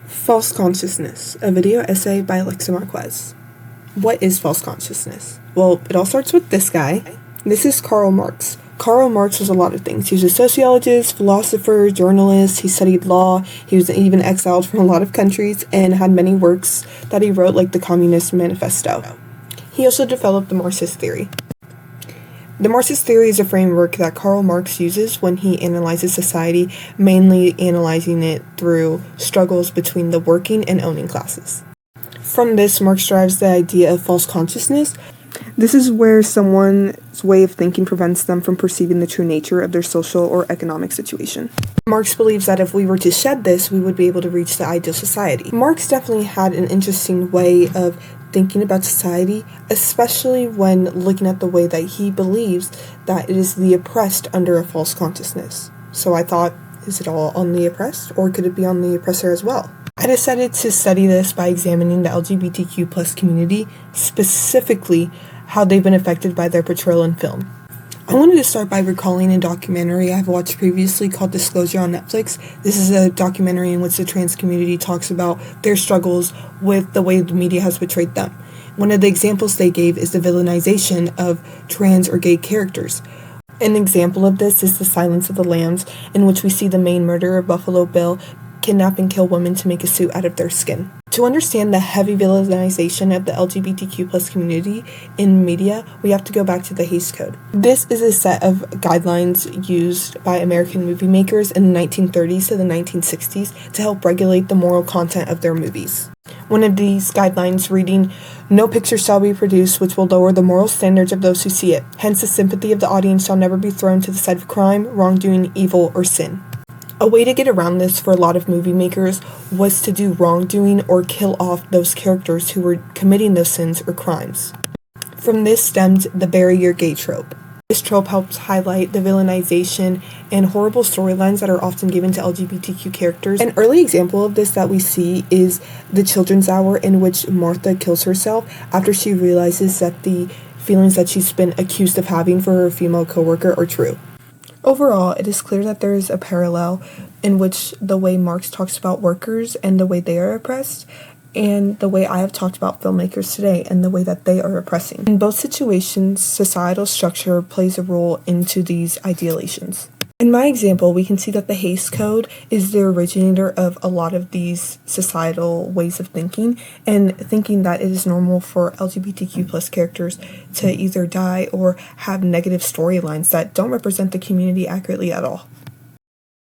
False Consciousness, a video essay by Alexa Marquez. What is false consciousness? Well, it all starts with this guy. This is Karl Marx. Karl Marx was a lot of things. He was a sociologist, philosopher, journalist. He studied law. He was even exiled from a lot of countries and had many works that he wrote, like the Communist Manifesto. He also developed the Marxist theory. The Marxist theory is a framework that Karl Marx uses when he analyzes society, mainly analyzing it through struggles between the working and owning classes. From this, Marx derives the idea of false consciousness. This is where someone's way of thinking prevents them from perceiving the true nature of their social or economic situation. Marx believes that if we were to shed this, we would be able to reach the ideal society. Marx definitely had an interesting way of thinking about society, especially when looking at the way that he believes that it is the oppressed under a false consciousness. So I thought, is it all on the oppressed, or could it be on the oppressor as well? I decided to study this by examining the LGBTQ plus community, specifically how they've been affected by their portrayal in film. I wanted to start by recalling a documentary I've watched previously called Disclosure on Netflix. This is a documentary in which the trans community talks about their struggles with the way the media has portrayed them. One of the examples they gave is the villainization of trans or gay characters. An example of this is The Silence of the Lambs, in which we see the main murderer, Buffalo Bill, kidnap and kill women to make a suit out of their skin. To understand the heavy villainization of the LGBTQ plus community in media, we have to go back to the Hays Code. This is a set of guidelines used by American movie makers in the 1930s to the 1960s to help regulate the moral content of their movies. One of these guidelines reading, "No picture shall be produced which will lower the moral standards of those who see it. Hence the sympathy of the audience shall never be thrown to the side of crime, wrongdoing, evil, or sin." A way to get around this for a lot of movie makers was to do wrongdoing or kill off those characters who were committing those sins or crimes. From this stemmed the bury your gay trope. This trope helps highlight the villainization and horrible storylines that are often given to LGBTQ characters. An early example of this that we see is The Children's Hour, in which Martha kills herself after she realizes that the feelings that she's been accused of having for her female coworker are true. Overall, it is clear that there is a parallel in which the way Marx talks about workers and the way they are oppressed, and the way I have talked about filmmakers today and the way that they are oppressing. In both situations, societal structure plays a role into these idealizations. In my example, we can see that the Hays Code is the originator of a lot of these societal ways of thinking, and thinking that it is normal for LGBTQ plus characters to either die or have negative storylines that don't represent the community accurately at all.